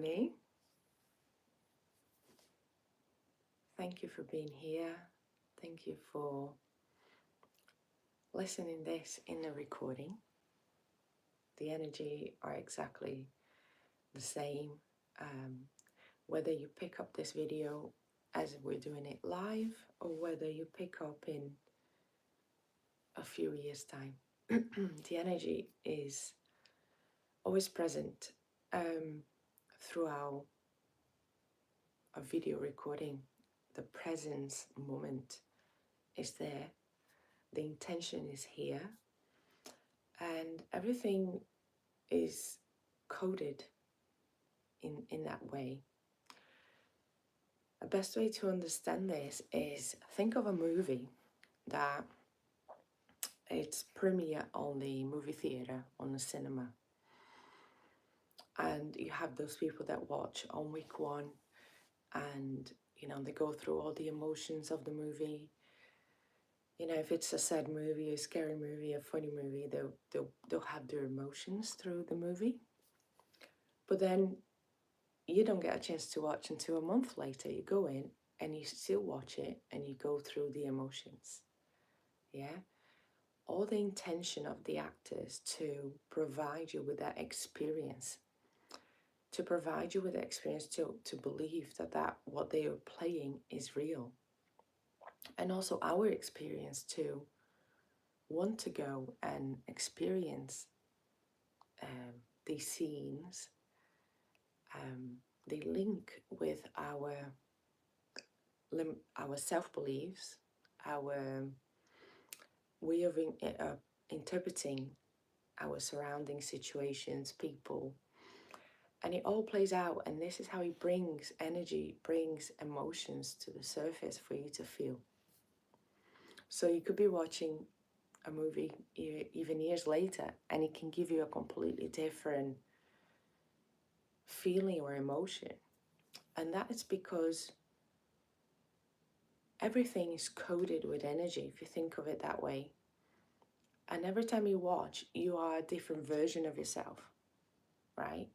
morning. Thank you for being here. Thank you for listening this in the recording. The energy are exactly the same. Whether you pick up this video as we're doing it live or whether you pick up in a few years' time. The energy is always present throughout a video recording. The presence moment is there. The intention is here. And everything is coded in that way. The best way to understand this is think of a movie that it's premiere on the movie theater, on the cinema. And you have those people that watch on week one and, they go through all the emotions of the movie. If it's a sad movie, a scary movie, a funny movie, they'll have their emotions through the movie. But then you don't get a chance to watch until a month later. You go in and you still watch it and you go through the emotions. Yeah? All the intention of the actors to provide you with that experience. To provide you with the experience to believe that what they are playing is real. And also our experience to want to go and experience these scenes. They link with our self-beliefs, our way of interpreting our surrounding situations, people, and it all plays out. And this is how it brings energy, brings emotions to the surface for you to feel. So you could be watching a movie even years later and it can give you a completely different feeling or emotion. And that is because everything is coded with energy, if you think of it that way. And every time you watch, you are a different version of yourself, right?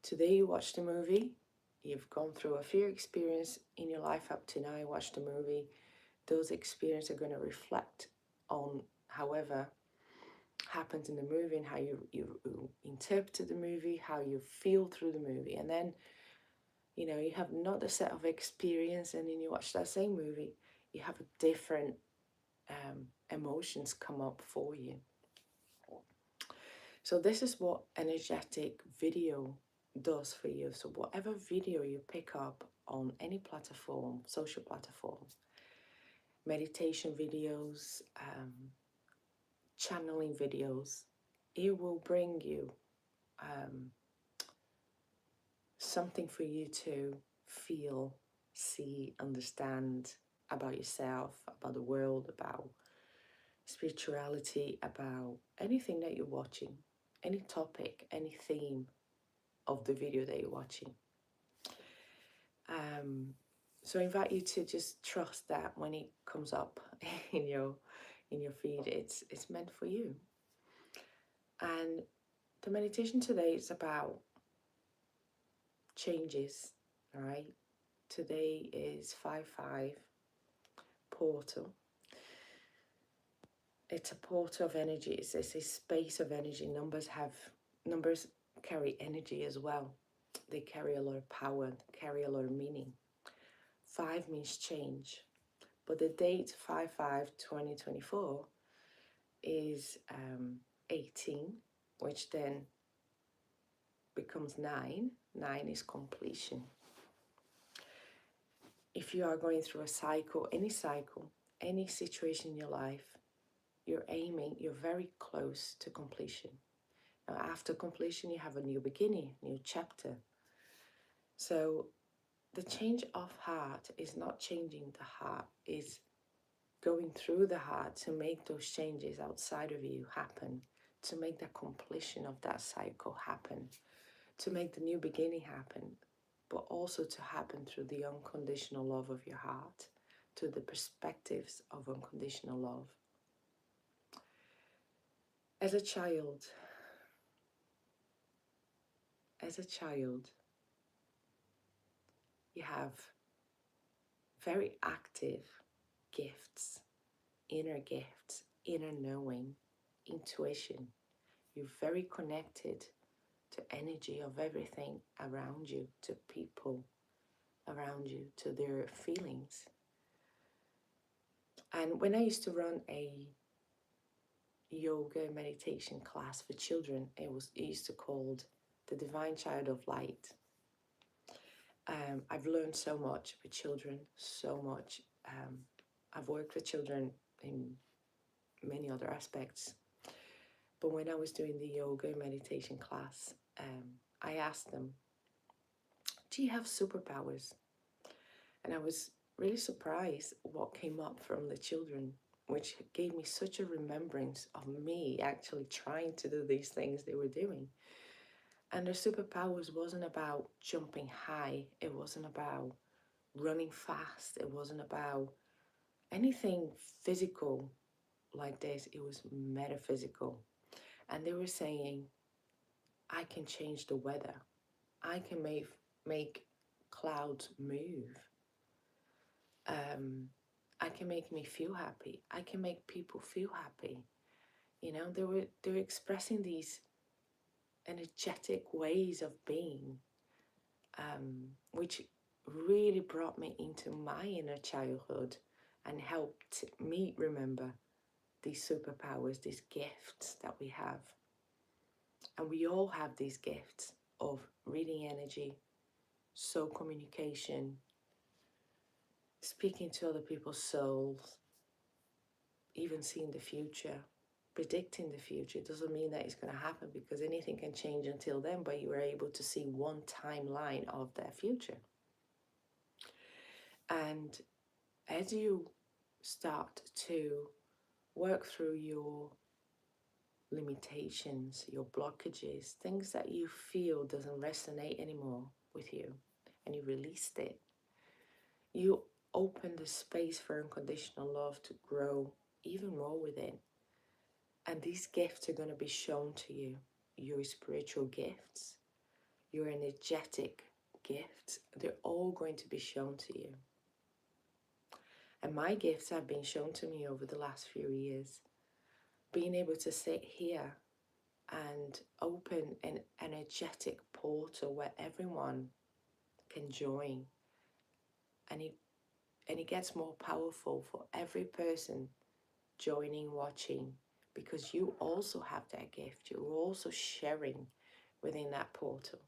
Today you watched a movie, you've gone through a few experiences in your life up to now, you watched a movie. Those experiences are going to reflect on however happens in the movie and how you interpret the movie, how you feel through the movie. And then, you have another set of experience and then you watch that same movie, you have a different emotions come up for you. So this is what energetic video does for you. So whatever video you pick up on any platform, social platform, meditation videos, channeling videos, it will bring you something for you to feel, see, understand about yourself, about the world, about spirituality, about anything that you're watching, any topic, any theme of the video that you're watching. So I invite you to just trust that when it comes up in your feed, it's meant for you. And the meditation today is about changes, all right? Today is 5-5 portal. It's a portal of energy. It's a space of energy. Numbers carry energy as well. They carry a lot of power, carry a lot of meaning. 5 means change. But the date 5/5/2024 is 18, which then becomes 9. 9 is completion. If you are going through a cycle, any situation in your life, you're very close to completion. Now, after completion, you have a new beginning, new chapter. So the change of heart is not changing the heart, is going through the heart to make those changes outside of you happen, to make the completion of that cycle happen, to make the new beginning happen, but also to happen through the unconditional love of your heart, to the perspectives of unconditional love. As a child, you have very active gifts, inner knowing, intuition. You're very connected to energy of everything around you, to people around you, to their feelings. And when I used to run a yoga meditation class for children, it used to called the Divine Child of Light. I've learned so much with children, so much. I've worked with children in many other aspects. But when I was doing the yoga meditation class, I asked them, do you have superpowers? And I was really surprised what came up from the children, which gave me such a remembrance of me actually trying to do these things they were doing. And their superpowers wasn't about jumping high. It wasn't about running fast. It wasn't about anything physical like this. It was metaphysical. And they were saying, I can change the weather. I can make clouds move. I can make me feel happy. I can make people feel happy. You know, they were expressing these energetic ways of being, which really brought me into my inner childhood and helped me remember these superpowers, these gifts that we have. And we all have these gifts of reading energy, soul communication, speaking to other people's souls, even seeing the future, predicting the future. It doesn't mean that it's going to happen, because anything can change until then, but you are able to see one timeline of their future. And as you start to work through your limitations, your blockages, things that you feel doesn't resonate anymore with you, and you released it, you open the space for unconditional love to grow even more within. And these gifts are going to be shown to you. Your spiritual gifts, your energetic gifts, they're all going to be shown to you. And my gifts have been shown to me over the last few years. Being able to sit here and open an energetic portal where everyone can join. And it gets more powerful for every person joining, watching, because you also have that gift. You're also sharing within that portal.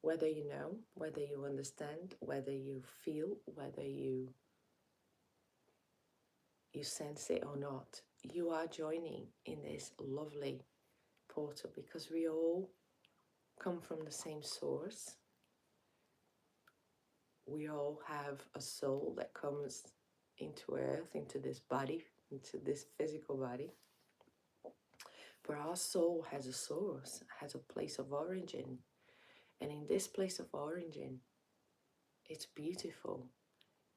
Whether you know, whether you understand, whether you feel, whether you sense it or not, you are joining in this lovely portal, because we all come from the same source. We all have a soul that comes into earth, into this body, into this physical body. But our soul has a source, has a place of origin. And in this place of origin, it's beautiful.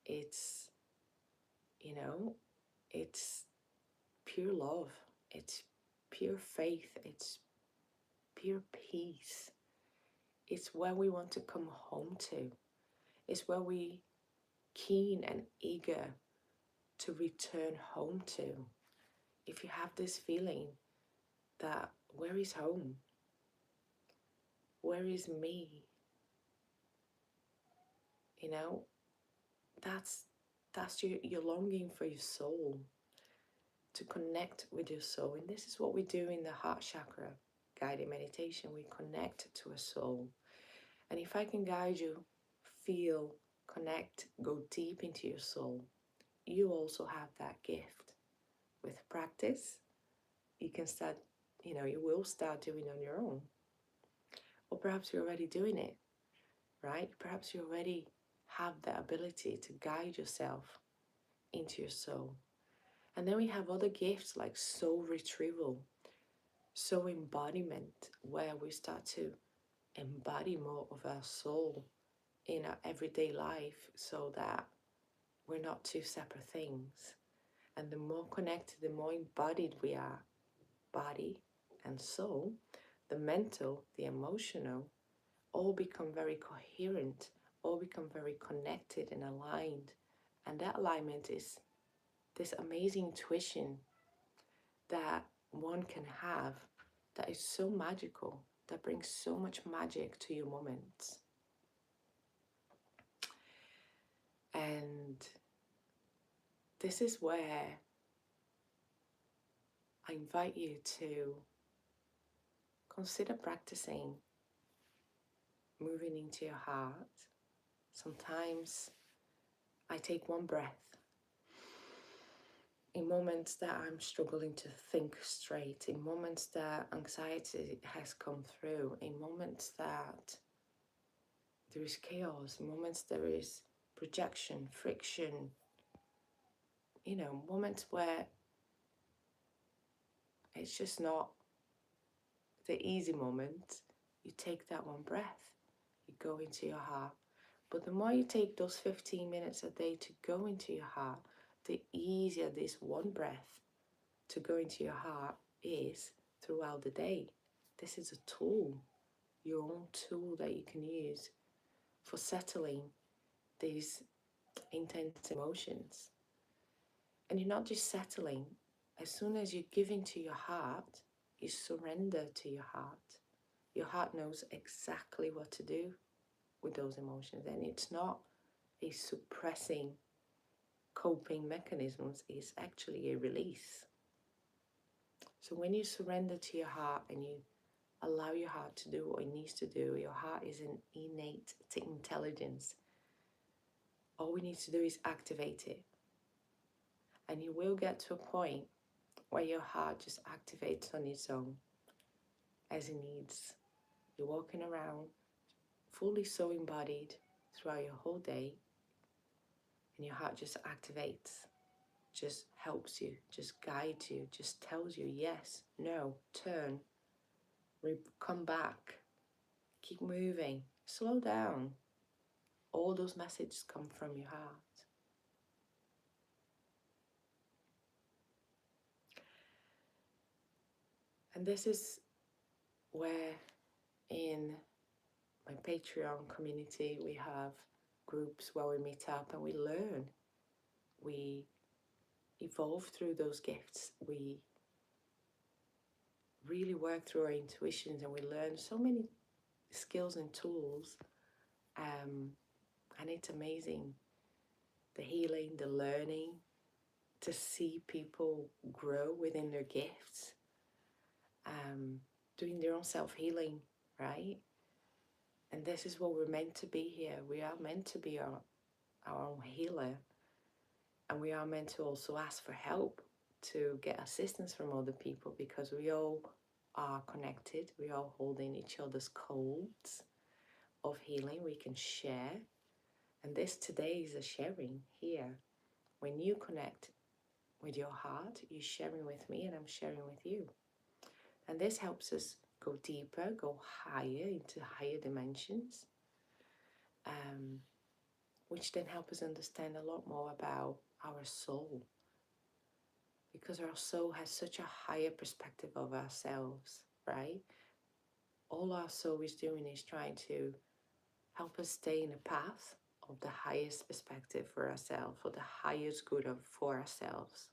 It's, you know, it's pure love. It's pure faith. It's pure peace. It's where we want to come home to. It's where we keen and eager to return home to. If you have this feeling that, where is home? Where is me? You know, that's your longing for your soul, to connect with your soul. And this is what we do in the heart chakra guided meditation. We connect to a soul. And if I can guide you, feel, connect, go deep into your soul, you also have that gift. With practice, you can start, you will start doing on your own. Or perhaps you're already doing it, right? Perhaps you already have the ability to guide yourself into your soul. And then we have other gifts like soul retrieval, soul embodiment, where we start to embody more of our soul in our everyday life, so that we're not two separate things. And the more connected, the more embodied we are, body and soul, the mental, the emotional, all become very coherent, all become very connected and aligned. And that alignment is this amazing intuition that one can have that is so magical, that brings so much magic to your moments. And this is where I invite you to consider practicing moving into your heart. Sometimes I take one breath in moments that I'm struggling to think straight, in moments that anxiety has come through, in moments that there is chaos, in moments there is projection, friction, moments where it's just not the easy moment. You take that one breath, you go into your heart. But the more you take those 15 minutes a day to go into your heart, the easier this one breath to go into your heart is throughout the day. This is a tool, your own tool that you can use for settling these intense emotions. And you're not just settling. As soon as you give into your heart, you surrender to your heart. Your heart knows exactly what to do with those emotions, and it's not a suppressing coping mechanisms, it's actually a release. So when you surrender to your heart and you allow your heart to do what it needs to do, your heart is an innate intelligence. All we need to do is activate it. And you will get to a point where your heart just activates on its own as it needs. You're walking around fully so embodied throughout your whole day, and your heart just activates, just helps you, just guides you, just tells you yes, no, turn, come back, keep moving, slow down. All those messages come from your heart. And this is where in my Patreon community we have groups where we meet up and we learn. We evolve through those gifts. We really work through our intuitions and we learn so many skills and tools. And it's amazing. The healing, the learning, to see people grow within their gifts, doing their own self-healing, right? And this is what we're meant to be here. We are meant to be our own healer. And we are meant to also ask for help, to get assistance from other people, because we all are connected. We are holding each other's codes of healing. We can share. And this today is a sharing here. When you connect with your heart, you're sharing with me and I'm sharing with you. And this helps us go deeper, go higher into higher dimensions, which then help us understand a lot more about our soul. Because our soul has such a higher perspective of ourselves, right? All our soul is doing is trying to help us stay in the path of the highest perspective for ourselves, for the highest good for ourselves.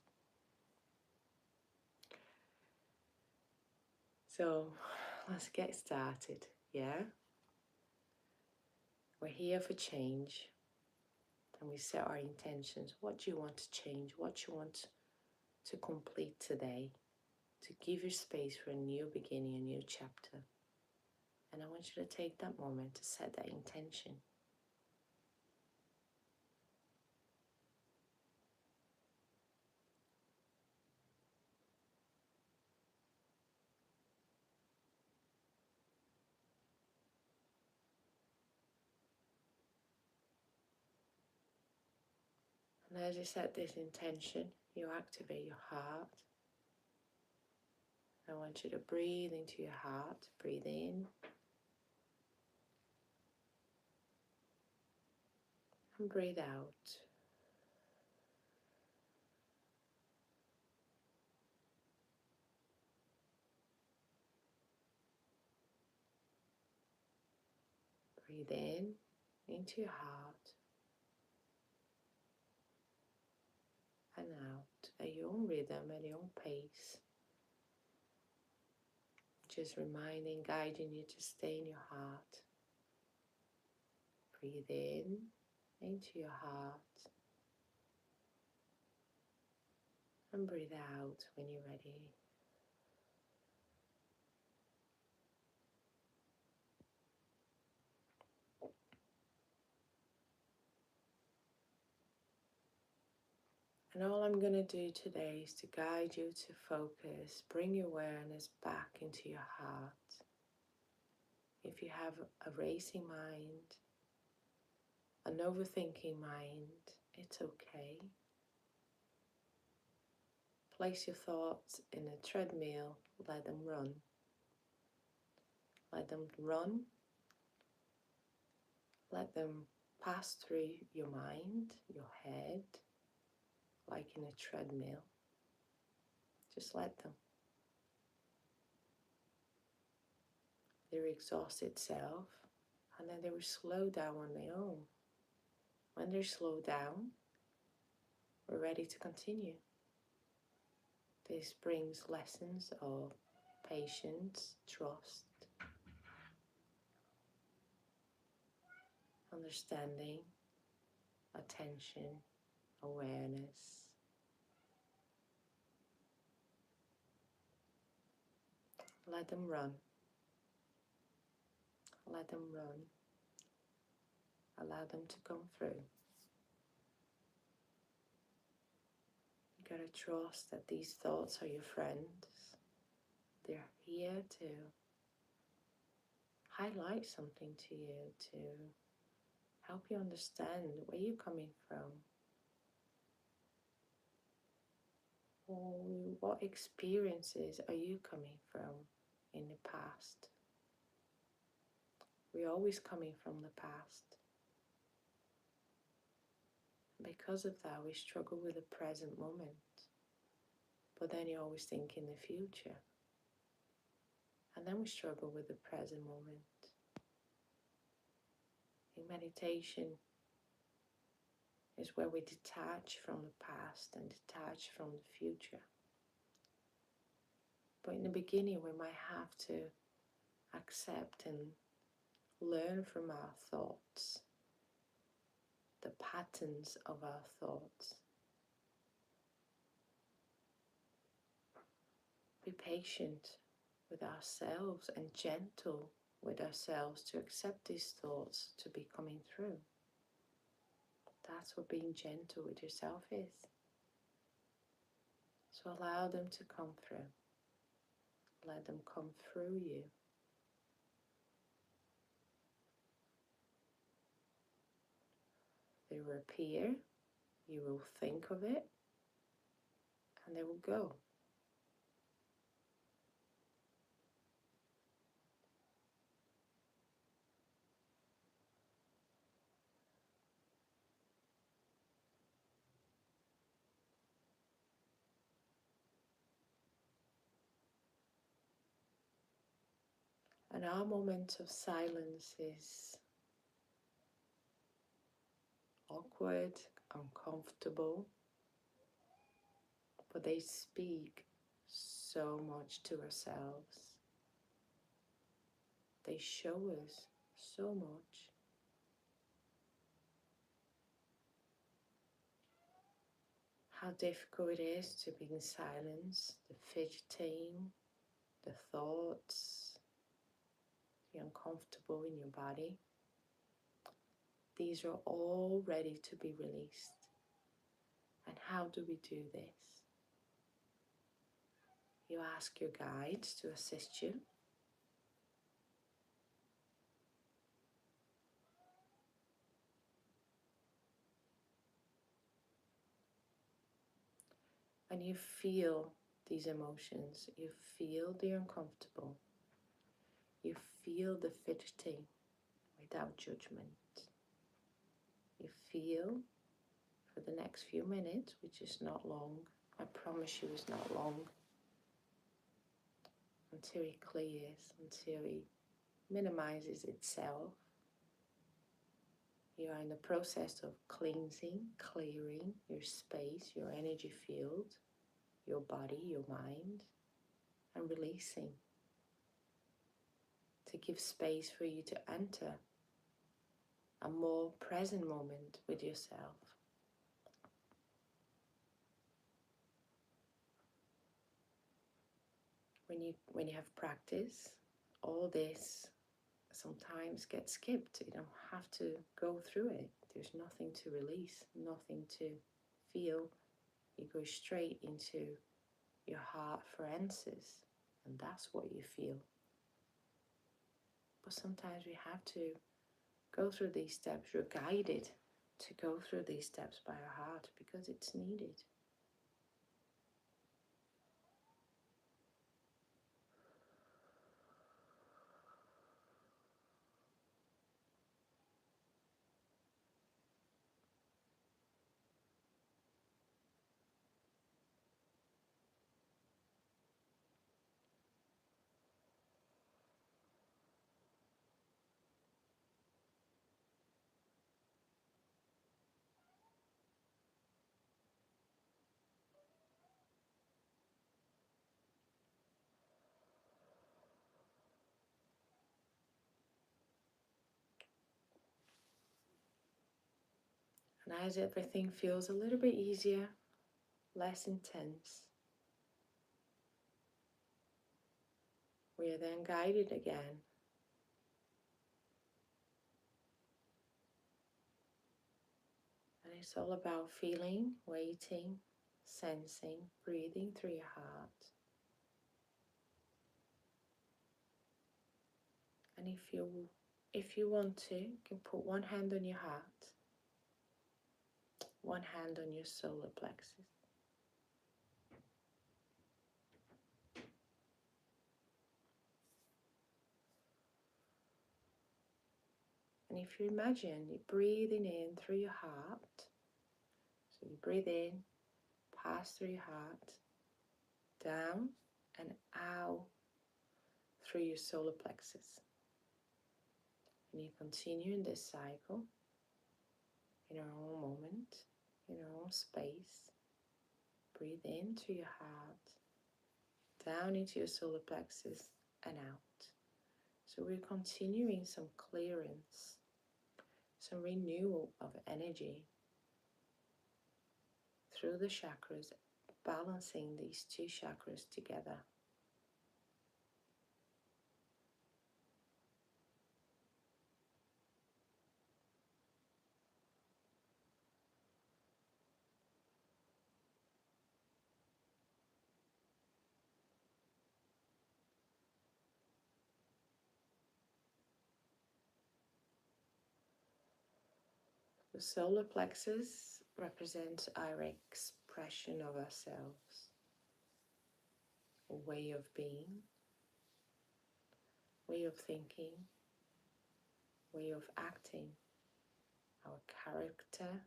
So let's get started, yeah? We're here for change, and we set our intentions. What do you want to change? What do you want to complete today? To give you space for a new beginning, a new chapter. And I want you to take that moment to set that intention. And as you set this intention, you activate your heart. I want you to breathe into your heart. Breathe in. And breathe out. Breathe in into your heart and out at your own rhythm, at your own pace. Just reminding, guiding you to stay in your heart. Breathe in into your heart and breathe out when you're ready. And all I'm going to do today is to guide you to focus, bring your awareness back into your heart. If you have a racing mind, an overthinking mind, it's okay. Place your thoughts in a treadmill, let them run. Let them run. Let them pass through your mind, your head, like in a treadmill. Just let them. They will exhaust itself, and then they will slow down on their own. When they're slowed down, we're ready to continue. This brings lessons of patience, trust, understanding, attention, awareness. Let them run. Let them run. Allow them to come through. You gotta trust that these thoughts are your friends. They're here to highlight something to you, to help you understand where you're coming from, or what experiences are you coming from in the past. We're always coming from the past. Because of that, we struggle with the present moment. But then you always think in the future. And then we struggle with the present moment. In meditation is where we detach from the past and detach from the future. But in the beginning, we might have to accept and learn from our thoughts, the patterns of our thoughts. Be patient with ourselves and gentle with ourselves to accept these thoughts to be coming through. That's what being gentle with yourself is. So allow them to come through. Let them come through you. They will appear, you will think of it, and they will go. And our moment of silence is awkward, uncomfortable, but they speak so much to ourselves. They show us so much. How difficult it is to be in silence, the fidgeting, the thoughts, the uncomfortable in your body. These are all ready to be released. And how do we do this? You ask your guides to assist you. And you feel these emotions. You feel the uncomfortable. You feel the fidgeting without judgment. You feel for the next few minutes, which is not long. I promise you it's not long. Until it clears, until it minimizes itself. You are in the process of cleansing, clearing your space, your energy field, your body, your mind, and releasing to give space for you to enter a more present moment with yourself. When you have practice, all this sometimes gets skipped. You don't have to go through it. There's nothing to release, nothing to feel. You go straight into your heart for answers, and that's what you feel. But sometimes we have to go through these steps. You're guided to go through these steps by our heart because it's needed. And as everything feels a little bit easier, less intense, we are then guided again and it's all about feeling, waiting, sensing, breathing through your heart. And if you want to, you can put one hand on your heart, one hand on your solar plexus. And if you imagine you're breathing in through your heart, so you breathe in, pass through your heart, down and out through your solar plexus. And you continue in this cycle in your own moment, in your own space. Breathe in through your heart, down into your solar plexus and out. So we're continuing some clearance, some renewal of energy through the chakras, balancing these two chakras together. The solar plexus represents our expression of ourselves, a way of being, way of thinking, way of acting, our character,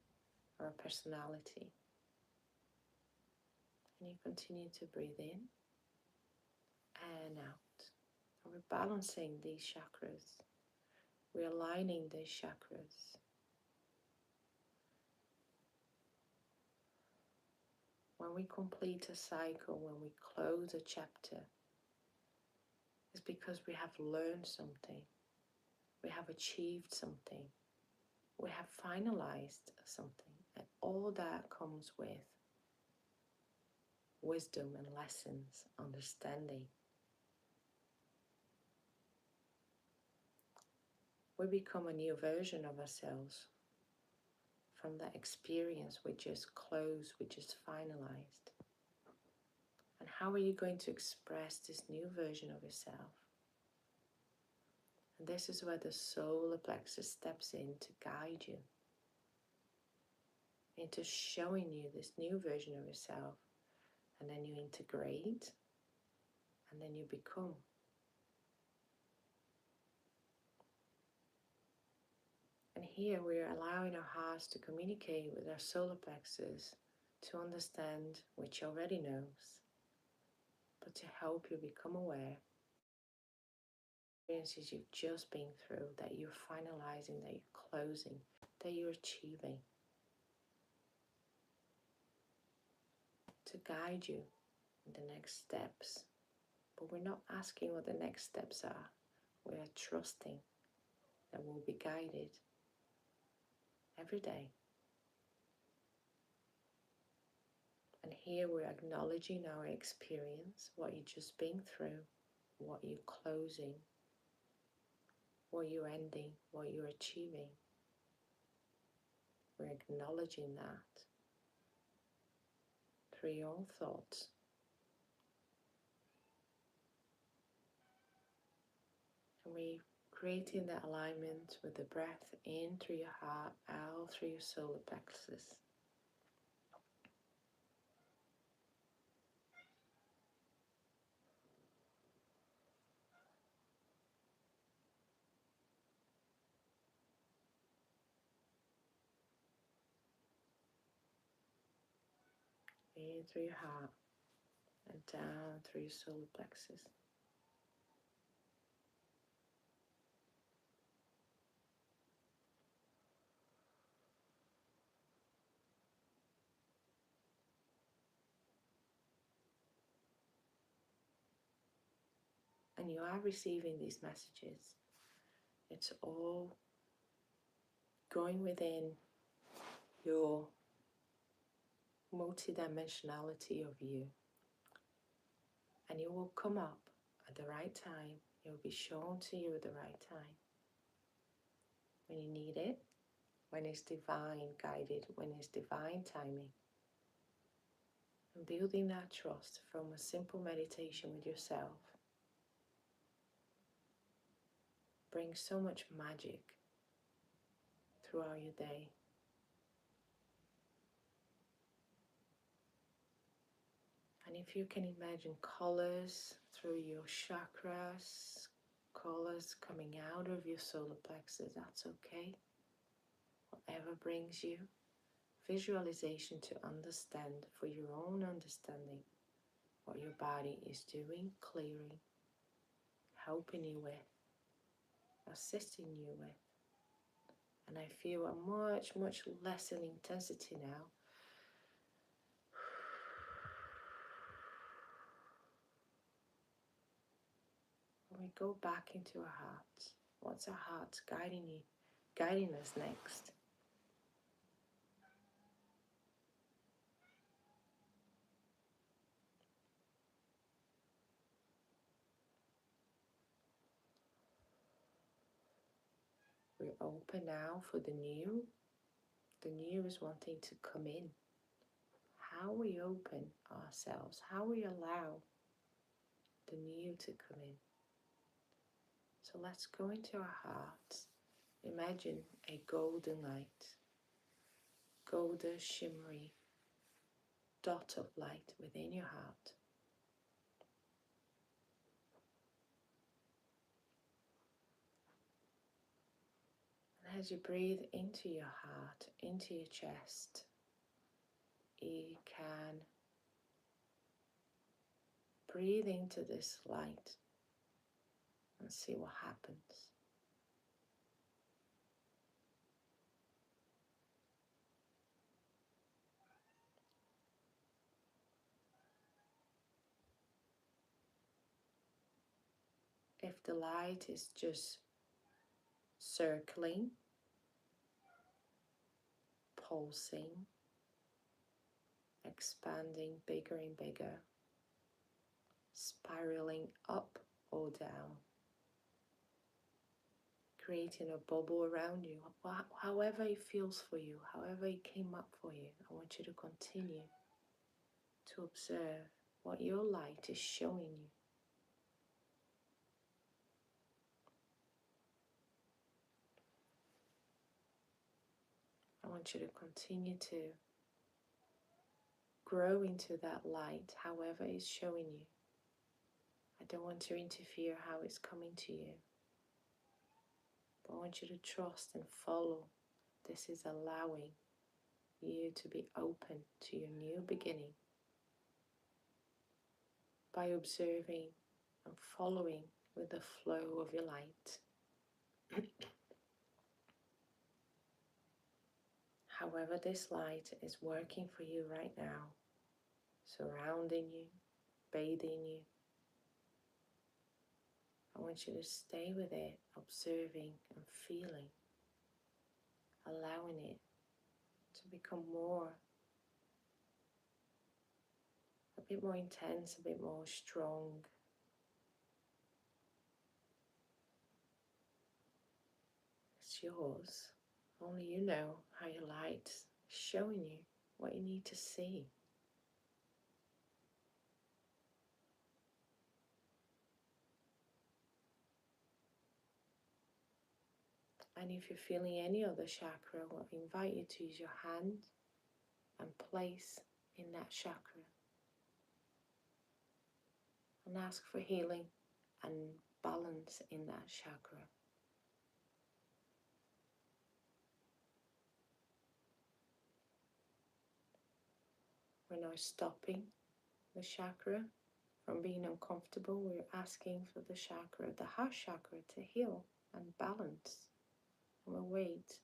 our personality. And you continue to breathe in and out. And we're balancing these chakras. We're aligning these chakras. When we complete a cycle, when we close a chapter, it's because we have learned something. We have achieved something. We have finalized something. And all that comes with wisdom and lessons, understanding. We become a new version of ourselves from that experience we just closed, we just finalized. And how are you going to express this new version of yourself? And this is where the solar plexus steps in to guide you into showing you this new version of yourself. And then you integrate, and then you become. And here we are allowing our hearts to communicate with our solar plexus to understand, which already knows, but to help you become aware of experiences you've just been through, that you're finalizing, that you're closing. that you're achieving, to guide you in the next steps. But we're not asking what the next steps are. We are trusting that we'll be guided every day. And here we're acknowledging our experience, what you've just been through, what you're closing, what you're ending, what you're achieving. We're acknowledging that through your own thoughts. And we're creating that alignment with the breath in through your heart, out through your solar plexus. In through your heart and down through your solar plexus. And you are receiving these messages. It's all going within your multidimensionality of you. And it will come up at the right time. It will be shown to you at the right time. When you need it, when it's divine guided, when it's divine timing. And building that trust from a simple meditation with yourself brings so much magic throughout your day. And if you can imagine colors through your chakras, colors coming out of your solar plexus, that's okay. Whatever brings you. Visualization to understand, for your own understanding, what your body is doing, clearing, helping you with, assisting you with. And I feel a much, much less in intensity now. When we go back into our hearts, what's our hearts guiding you, guiding us next? We're open now for the new. The new is wanting to come in. How we open ourselves, how we allow the new to come in. So let's go into our hearts. Imagine a golden light, golden shimmery dot of light within your heart. And as you breathe into your heart, into your chest, you can breathe into this light and see what happens. If the light is just circling, pulsing, expanding bigger and bigger, spiraling up or down, creating a bubble around you, however it feels for you, however it came up for you, I want you to continue to observe what your light is showing you. I want you to continue to grow into that light, however it's showing you. I don't want to interfere how it's coming to you, but I want you to trust and follow. This is allowing you to be open to your new beginning by observing and following with the flow of your light. However this light is working for you right now, surrounding you, bathing you, I want you to stay with it, observing and feeling, allowing it to become a bit more intense, a bit more strong. It's yours. Only you know how your light's showing you what you need to see. And if you're feeling any other chakra, I invite you to use your hand and place in that chakra and ask for healing and balance in that chakra. We're now stopping the chakra from being uncomfortable. We're asking for the chakra, the heart chakra, to heal and balance. And we'll wait.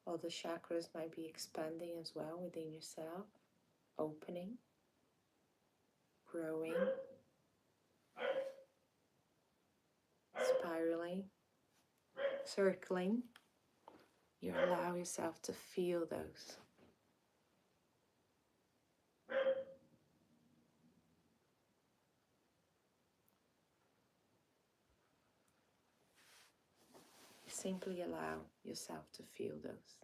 All the chakras might be expanding as well within yourself, opening, growing, spiraling, circling. You allow yourself to feel those. You simply allow yourself to feel those.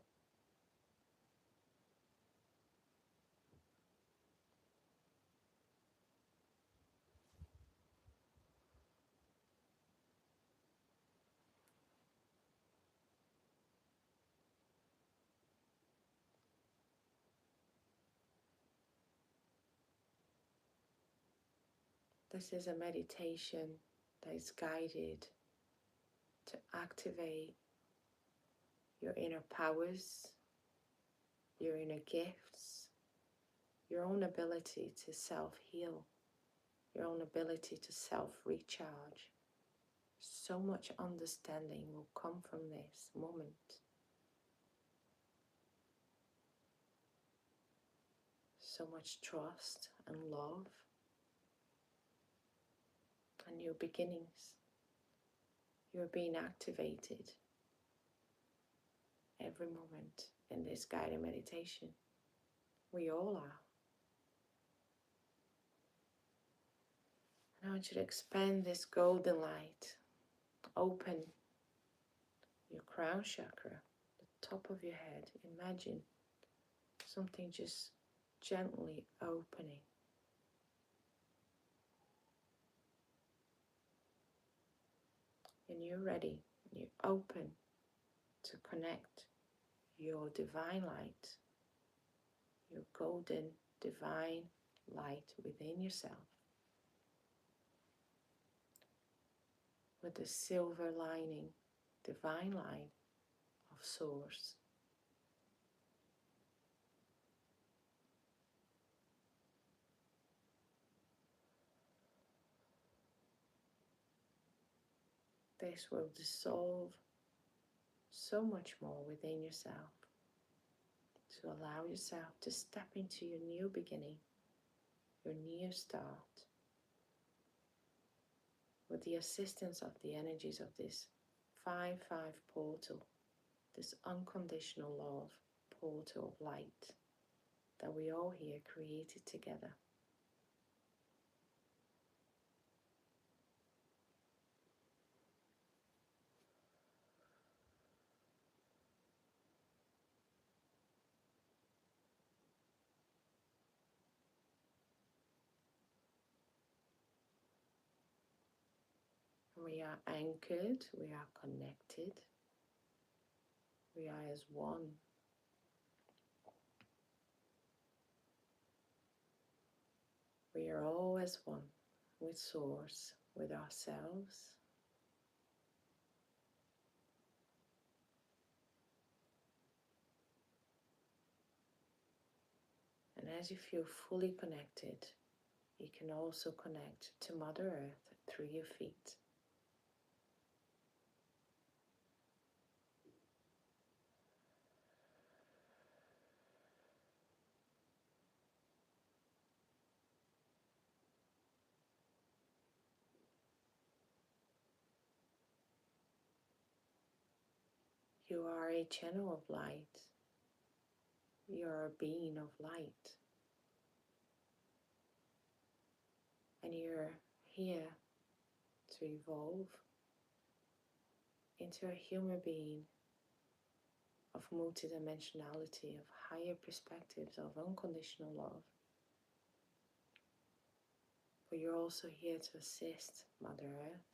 This is a meditation that is guided to activate your inner powers, your inner gifts, your own ability to self-heal, your own ability to self-recharge. So much understanding will come from this moment. So much trust and love and new beginnings. You're being activated every moment in this guided meditation. We all are. And I want you to expand this golden light. Open your crown chakra, the top of your head. Imagine something just gently opening. And you're ready, you're open to connect your divine light, your golden divine light within yourself with the silver lining, divine light of source. This will dissolve so much more within yourself to allow yourself to step into your new beginning, your new start, with the assistance of the energies of this 5-5 portal, this unconditional love portal of light that we all here created together. We are anchored, we are connected, we are as one. We are all as one with Source, with ourselves. And as you feel fully connected, you can also connect to Mother Earth through your feet. You are a channel of light. You are a being of light. And you're here to evolve into a human being of multidimensionality, of higher perspectives, of unconditional love. But you're also here to assist Mother Earth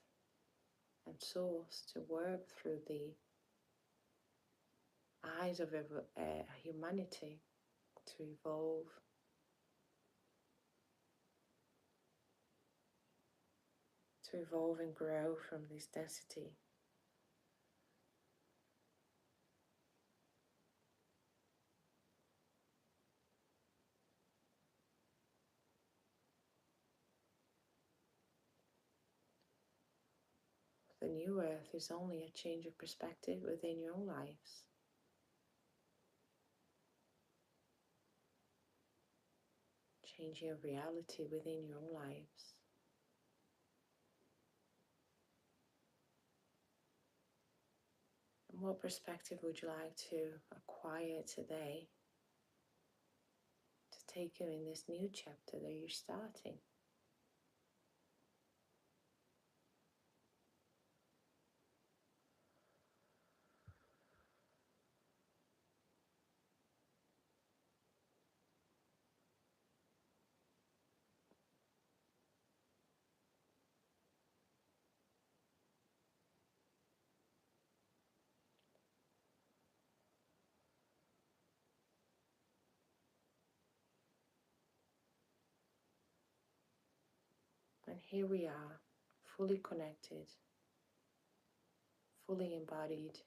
and Source to work through the eyes of humanity to evolve, and grow from this density. The new Earth is only a change of perspective within your own lives. Changing of reality within your own lives. And what perspective would you like to acquire today to take you in this new chapter that you're starting? And here we are, fully connected, fully embodied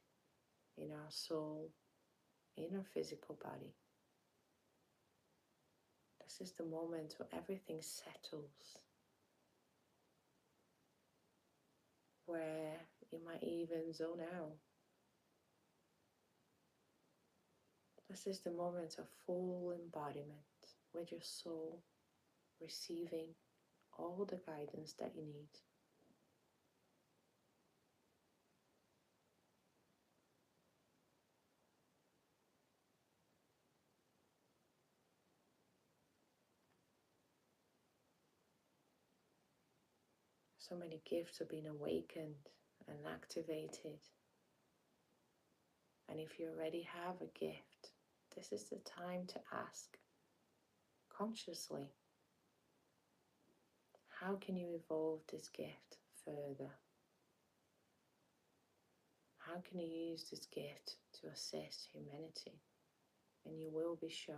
in our soul, in our physical body. This is the moment where everything settles, where you might even zone out. This is the moment of full embodiment with your soul receiving all the guidance that you need. So many gifts are being awakened and activated. And if you already have a gift, this is the time to ask consciously, how can you evolve this gift further? How can you use this gift to assist humanity? And you will be shown.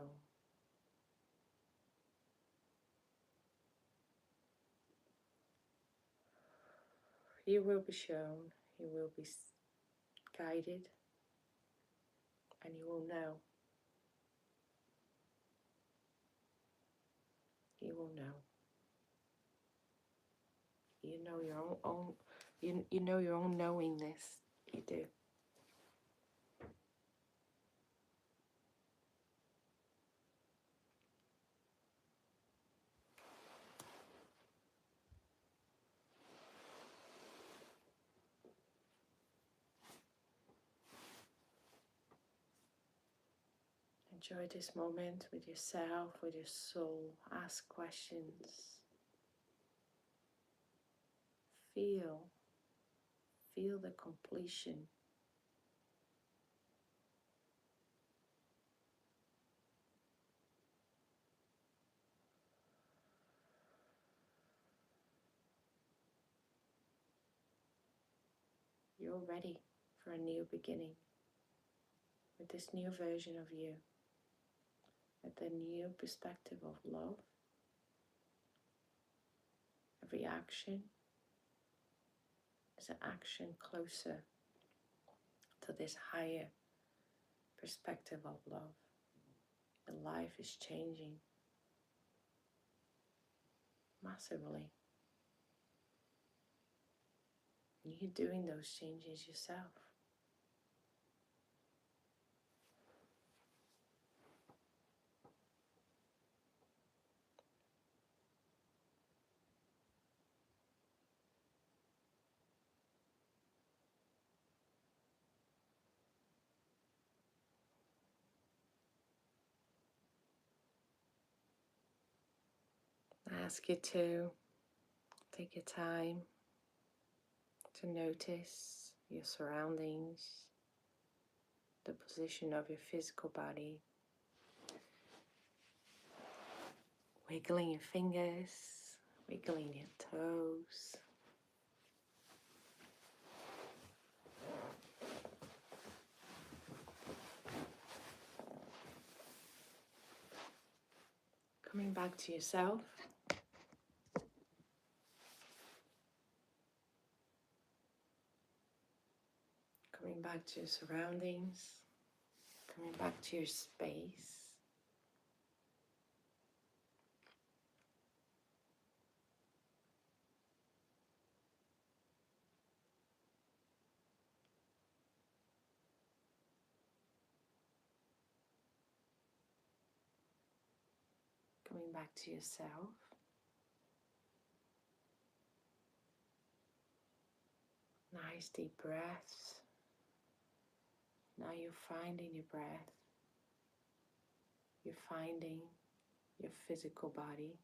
You will be shown, you will be guided, and you will know. You will know. You know your own you know your own knowingness. You do. Enjoy this moment with yourself, with your soul. Ask questions. Feel the completion. you're ready for a new beginning with this new version of you, with a new perspective of love. Every action is an action closer to this higher perspective of love. Your life is changing massively. And you're doing those changes yourself. I ask you to take your time to notice your surroundings, the position of your physical body, wiggling your fingers, wiggling your toes. Coming back to yourself. Coming back to your surroundings. Coming back to your space. Coming back to yourself. Nice deep breaths. Now you're finding your breath. You're finding your physical body.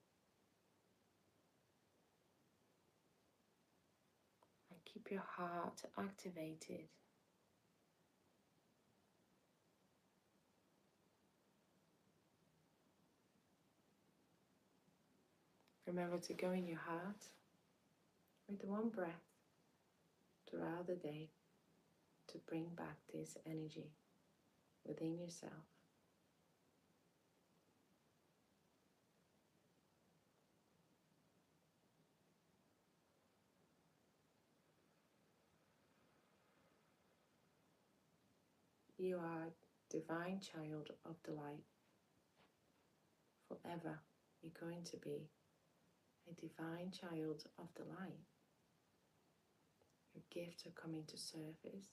And keep your heart activated. Remember to go in your heart with one breath throughout the day to bring back this energy within yourself. You are a divine child of the light. Forever, you're going to be a divine child of the light. Your gifts are coming to surface.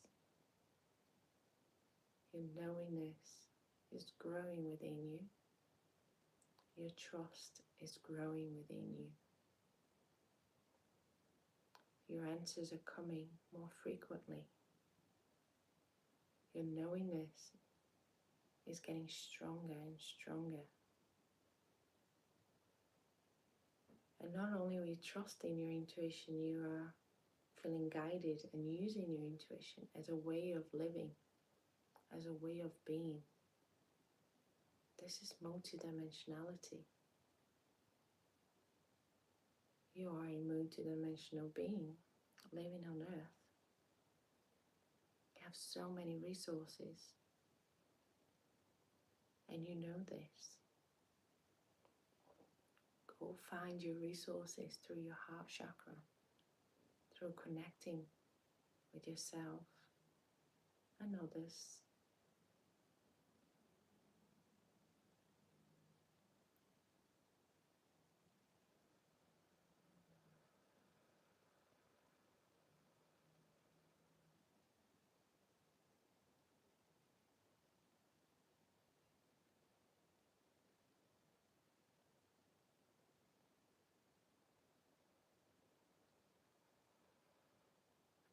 Your knowingness is growing within you. Your trust is growing within you. Your answers are coming more frequently. Your knowingness is getting stronger and stronger. And not only are you trusting your intuition, you are feeling guided and using your intuition as a way of living, as a way of being. This is multidimensionality. You are a multidimensional being living on Earth. You have so many resources, and you know this. Go find your resources through your heart chakra, through connecting with yourself and others.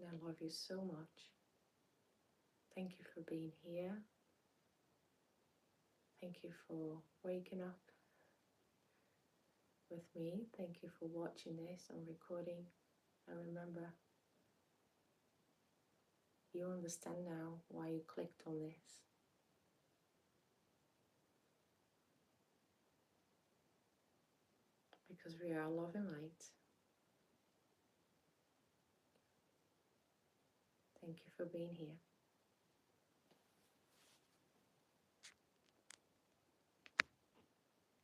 And I love you so much. Thank you for being here. Thank you for waking up with me. Thank you for watching this and recording. And remember, you understand now why you clicked on this. Because we are love and light. Thank Thank you for being here.